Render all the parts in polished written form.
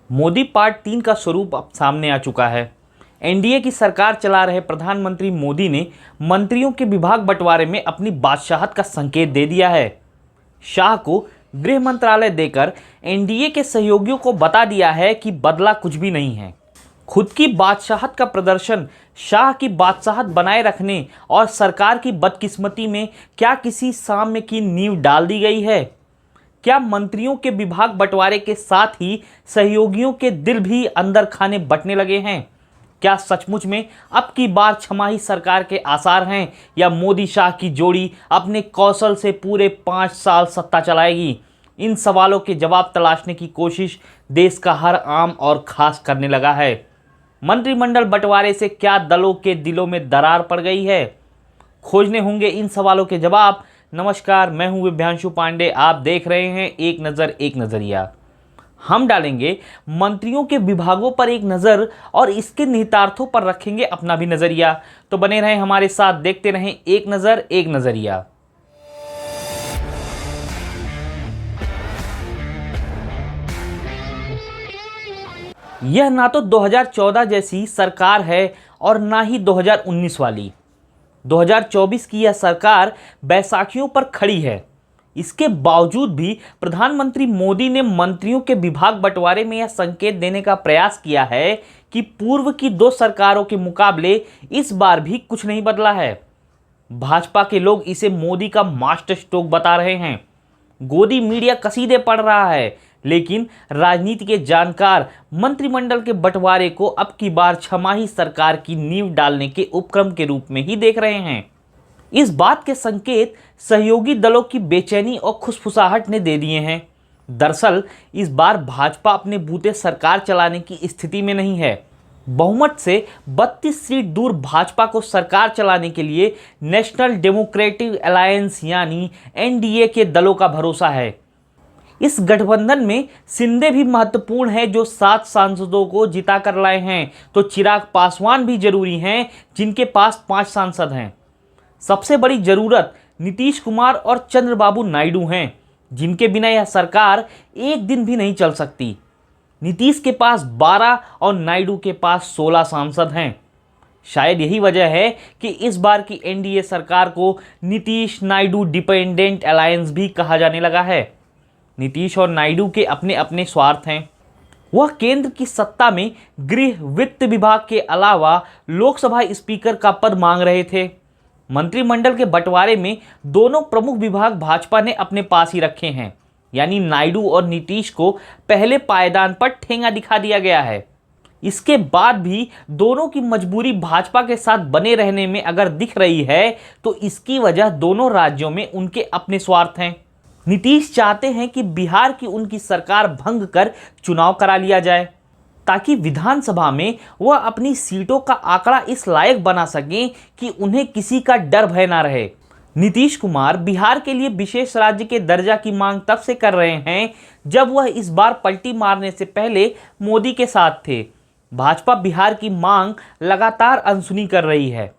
Modi part 3 का स्वरूप अब सामने आ चुका है। एनडीए की सरकार चला रहे प्रधानमंत्री मोदी ने मंत्रियों के विभाग बंटवारे में अपनी बादशाहत का संकेत दे दिया है। शाह को गृह मंत्रालय देकर एनडीए के सहयोगियों को बता दिया है कि बदला कुछ भी नहीं है। खुद की बादशाहत का प्रदर्शन शाह की बादशाहत बनाए रखने और सरकार की बदकिस्मती में क्या किसी साम्य की नींव डाल दी गई है? क्या मंत्रियों के विभाग बंटवारे के साथ ही सहयोगियों के दिल भी अंदर खाने बंटने लगे हैं? क्या सचमुच में अब की बार छमाही सरकार के आसार हैं या मोदी शाह की जोड़ी अपने कौशल से पूरे 5 साल सत्ता चलाएगी? इन सवालों के जवाब तलाशने की कोशिश देश का हर आम और खास करने लगा है। मंत्रिमंडल बंटवारे से क्या दलों के दिलों में दरार पड़ गई है? खोजने होंगे इन सवालों के जवाब। नमस्कार, मैं हूं विभ्यांशु पांडे। आप देख रहे हैं एक नज़र एक नज़रिया। हम डालेंगे मंत्रियों के विभागों पर एक नज़र और इसके निहितार्थों पर रखेंगे अपना भी नज़रिया। तो बने रहें हमारे साथ, देखते रहें एक नज़र एक नज़रिया। यह ना तो 2014 जैसी सरकार है और ना ही 2019 वाली। 2024 की यह सरकार बैसाखियों पर खड़ी है। इसके बावजूद भी प्रधानमंत्री मोदी ने मंत्रियों के विभाग बंटवारे में यह संकेत देने का प्रयास किया है कि पूर्व की 2 सरकारों के मुकाबले इस बार भी कुछ नहीं बदला है। भाजपा के लोग इसे मोदी का मास्टर स्ट्रोक बता रहे हैं। गोदी मीडिया कसीदे पढ़ रहा है, लेकिन राजनीति के जानकार मंत्रिमंडल के बंटवारे को अब की बार छमाही सरकार की नींव डालने के उपक्रम के रूप में ही देख रहे हैं। इस बात के संकेत सहयोगी दलों की बेचैनी और खुसफुसाहट ने दे दिए हैं। दरअसल इस बार भाजपा अपने बूते सरकार चलाने की स्थिति में नहीं है। बहुमत से 32 सीट दूर भाजपा को सरकार चलाने के लिए नेशनल डेमोक्रेटिक अलायंस यानी एनडीए के दलों का भरोसा है। इस गठबंधन में शिंदे भी महत्वपूर्ण है, जो 7 सांसदों को जिता कर लाए हैं, तो चिराग पासवान भी जरूरी हैं, जिनके पास 5 सांसद हैं। सबसे बड़ी जरूरत नीतीश कुमार और चंद्रबाबू नायडू हैं, जिनके बिना यह सरकार एक दिन भी नहीं चल सकती। नीतीश के पास 12 और नायडू के पास 16 सांसद हैं। शायद यही वजह है कि इस बार की एनडीए सरकार को नीतीश नायडू डिपेंडेंट अलायंस भी कहा जाने लगा है। नीतीश और नायडू के अपने अपने स्वार्थ हैं। वह केंद्र की सत्ता में गृह वित्त विभाग के अलावा लोकसभा स्पीकर का पद मांग रहे थे। मंत्रिमंडल के बंटवारे में दोनों प्रमुख विभाग भाजपा ने अपने पास ही रखे हैं, यानी नायडू और नीतीश को पहले पायदान पर ठेंगा दिखा दिया गया है। इसके बाद भी दोनों की मजबूरी भाजपा के साथ बने रहने में अगर दिख रही है, तो इसकी वजह दोनों राज्यों में उनके अपने स्वार्थ हैं। नीतीश चाहते हैं कि बिहार की उनकी सरकार भंग कर चुनाव करा लिया जाए, ताकि विधानसभा में वह अपनी सीटों का आंकड़ा इस लायक बना सकें कि उन्हें किसी का डर भय ना रहे। नीतीश कुमार बिहार के लिए विशेष राज्य के दर्जा की मांग तब से कर रहे हैं जब वह इस बार पलटी मारने से पहले मोदी के साथ थे। भाजपा बिहार की मांग लगातार अनसुनी कर रही है।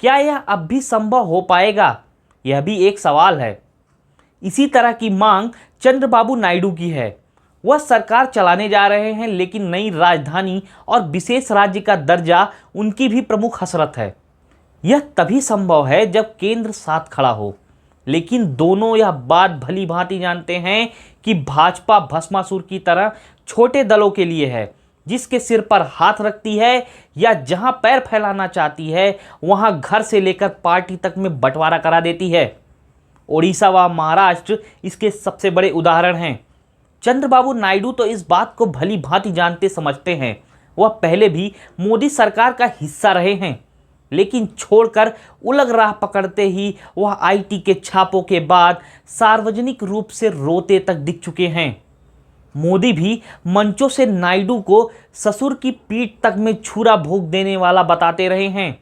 क्या यह अब भी संभव हो पाएगा? यह भी एक सवाल है। इसी तरह की मांग चंद्रबाबू नायडू की है। वह सरकार चलाने जा रहे हैं, लेकिन नई राजधानी और विशेष राज्य का दर्जा उनकी भी प्रमुख हसरत है। यह तभी संभव है जब केंद्र साथ खड़ा हो, लेकिन दोनों यह बात भली भांति जानते हैं कि भाजपा भस्मासुर की तरह छोटे दलों के लिए है, जिसके सिर पर हाथ रखती है या जहां पैर फैलाना चाहती है वहां घर से लेकर पार्टी तक में बंटवारा करा देती है। ओडिशा व महाराष्ट्र इसके सबसे बड़े उदाहरण हैं। चंद्रबाबू नायडू तो इस बात को भली भांति जानते समझते हैं। वह पहले भी मोदी सरकार का हिस्सा रहे हैं, लेकिन छोड़कर उलग राह पकड़ते ही वह आईटी के छापों के बाद सार्वजनिक रूप से रोते तक दिख चुके हैं। मोदी भी मंचों से नायडू को ससुर की पीठ तक में छुरा भोंक देने वाला बताते रहे हैं।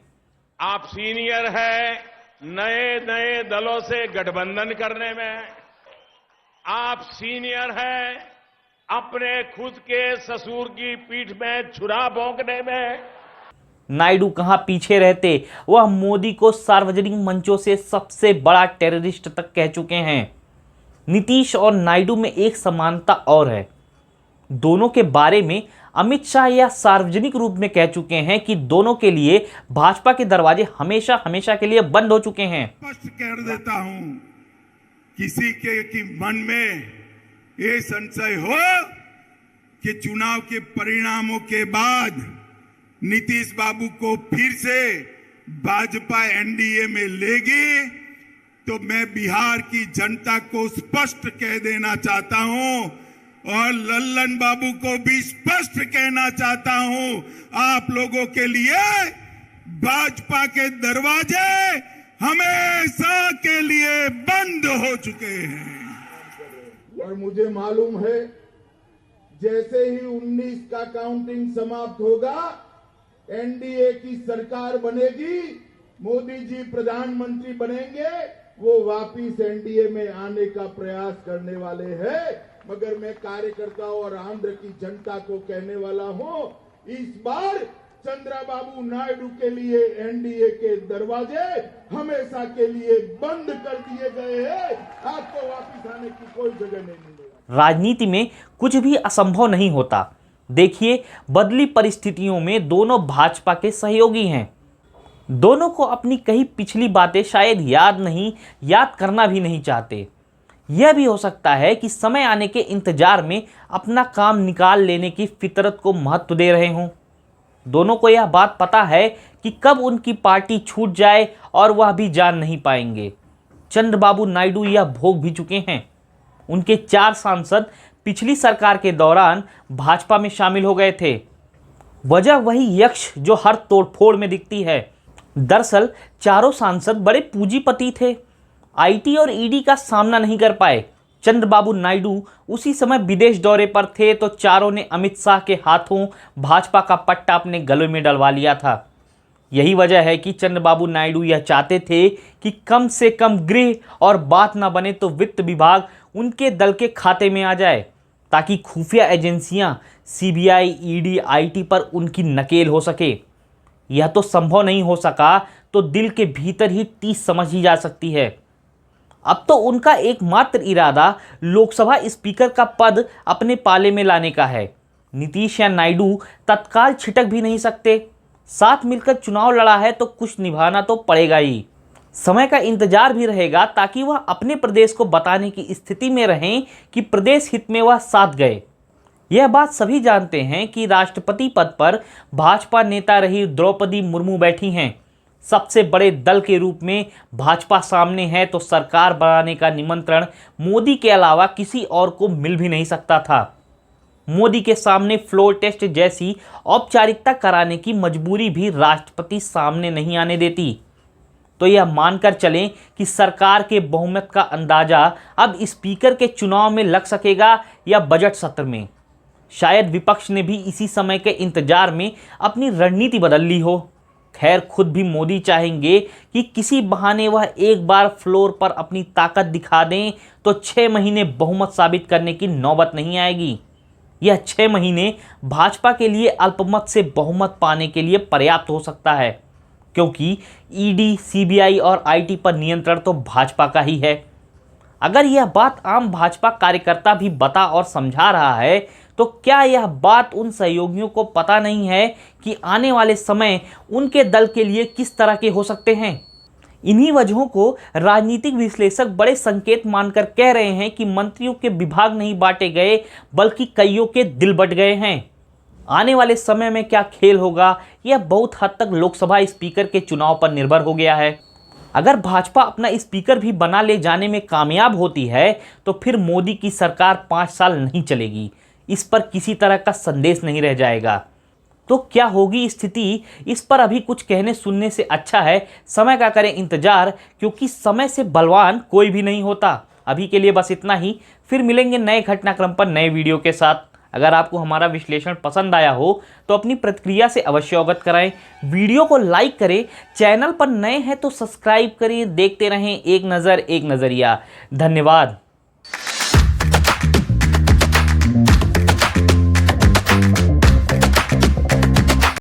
आप सीनियर है नए नए दलों से गठबंधन करने में, आप सीनियर है अपने खुद के ससुर की पीठ में छुरा भोंकने में। नायडू कहां पीछे रहते, वह मोदी को सार्वजनिक मंचों से सबसे बड़ा टेररिस्ट तक कह चुके हैं। नीतीश और नायडू में एक समानता और है। दोनों के बारे में अमित शाह यह सार्वजनिक रूप में कह चुके हैं कि दोनों के लिए भाजपा के दरवाजे हमेशा हमेशा के लिए बंद हो चुके हैं। स्पष्ट कह देता हूं, किसी के कि मन में ये संशय हो कि चुनाव के परिणामों के बाद नीतीश बाबू को फिर से भाजपा एनडीए में लेगी, तो मैं बिहार की जनता को स्पष्ट कह देना चाहता हूं और लल्लन बाबू को भी स्पष्ट कहना चाहता हूं, आप लोगों के लिए भाजपा के दरवाजे हमेशा के लिए बंद हो चुके हैं। और मुझे मालूम है जैसे ही 19 का काउंटिंग समाप्त होगा, एनडीए की सरकार बनेगी, मोदी जी प्रधानमंत्री बनेंगे, वो वापिस एनडीए में आने का प्रयास करने वाले हैं। मगर मैं कार्यकर्ताओं और आंध्र की जनता को कहने वाला हूं, इस बार चंद्रबाबू नायडू के लिए एनडीए के दरवाजे हमेशा के लिए बंद कर दिए गए हैं। आपको वापिस आने की कोई जगह नहीं मिलेगी। राजनीति में कुछ भी असंभव नहीं होता। देखिए, बदली परिस्थितियों में दोनों भाजपा के सहयोगी हैं। दोनों को अपनी कई पिछली बातें शायद याद करना भी नहीं चाहते। यह भी हो सकता है कि समय आने के इंतजार में अपना काम निकाल लेने की फितरत को महत्व दे रहे हों। दोनों को यह बात पता है कि कब उनकी पार्टी छूट जाए और वह भी जान नहीं पाएंगे। चंद्रबाबू नायडू यह भोग भी चुके हैं। उनके 4 सांसद पिछली सरकार के दौरान भाजपा में शामिल हो गए थे। वजह वही यक्ष जो हर तोड़फोड़ में दिखती है। दरअसल चारों सांसद बड़े पूंजीपति थे, आईटी और ईडी का सामना नहीं कर पाए। चंद्रबाबू नायडू उसी समय विदेश दौरे पर थे, तो चारों ने अमित शाह के हाथों भाजपा का पट्टा अपने गले में डलवा लिया था। यही वजह है कि चंद्रबाबू नायडू यह चाहते थे कि कम से कम गृह और बात ना बने तो वित्त विभाग उनके दल के खाते में आ जाए, ताकि खुफिया एजेंसियां सीबीआई, ईडी, आईटी पर उनकी नकेल हो सके। यह तो संभव नहीं हो सका तो दिल के भीतर ही टीस समझ ही जा सकती है। अब तो उनका एकमात्र इरादा लोकसभा स्पीकर का पद अपने पाले में लाने का है। नीतीश या नायडू तत्काल छिटक भी नहीं सकते। साथ मिलकर चुनाव लड़ा है तो कुछ निभाना तो पड़ेगा ही। समय का इंतजार भी रहेगा ताकि वह अपने प्रदेश को बताने की स्थिति में रहें कि प्रदेश हित में वह साथ गए। यह बात सभी जानते हैं कि राष्ट्रपति पद पर भाजपा नेता रही द्रौपदी मुर्मू बैठी हैं। सबसे बड़े दल के रूप में भाजपा सामने है, तो सरकार बनाने का निमंत्रण मोदी के अलावा किसी और को मिल भी नहीं सकता था। मोदी के सामने फ्लोर टेस्ट जैसी औपचारिकता कराने की मजबूरी भी राष्ट्रपति सामने नहीं आने देती। तो यह मानकर चलें कि सरकार के बहुमत का अंदाजा अब स्पीकर के चुनाव में लग सकेगा या बजट सत्र में। शायद विपक्ष ने भी इसी समय के इंतजार में अपनी रणनीति बदल ली हो। खैर, खुद भी मोदी चाहेंगे कि किसी बहाने वह एक बार फ्लोर पर अपनी ताकत दिखा दें, तो 6 महीने बहुमत साबित करने की नौबत नहीं आएगी। यह 6 महीने भाजपा के लिए अल्पमत से बहुमत पाने के लिए पर्याप्त हो सकता है, क्योंकि ईडी, सीबीआई और आईटी पर नियंत्रण तो भाजपा का ही है। अगर यह बात आम भाजपा कार्यकर्ता भी बता और समझा रहा है, तो क्या यह बात उन सहयोगियों को पता नहीं है कि आने वाले समय उनके दल के लिए किस तरह के हो सकते हैं? इन्हीं वजहों को राजनीतिक विश्लेषक बड़े संकेत मानकर कह रहे हैं कि मंत्रियों के विभाग नहीं बांटे गए, बल्कि कईयों के दिल बंट गए हैं। आने वाले समय में क्या खेल होगा, यह बहुत हद तक लोकसभा स्पीकर के चुनाव पर निर्भर हो गया है। अगर भाजपा अपना स्पीकर भी बना ले जाने में कामयाब होती है, तो फिर मोदी की सरकार 5 साल नहीं चलेगी। इस पर किसी तरह का संदेश नहीं रह जाएगा। तो क्या होगी स्थिति, इस पर अभी कुछ कहने सुनने से अच्छा है समय का करें इंतजार, क्योंकि समय से बलवान कोई भी नहीं होता। अभी के लिए बस इतना ही। फिर मिलेंगे नए घटनाक्रम पर नए वीडियो के साथ। अगर आपको हमारा विश्लेषण पसंद आया हो तो अपनी प्रतिक्रिया से अवश्य अवगत कराएं। वीडियो को लाइक करें, चैनल पर नए हैं तो सब्सक्राइब करें। देखते रहें एक नज़र एक नज़रिया। धन्यवाद।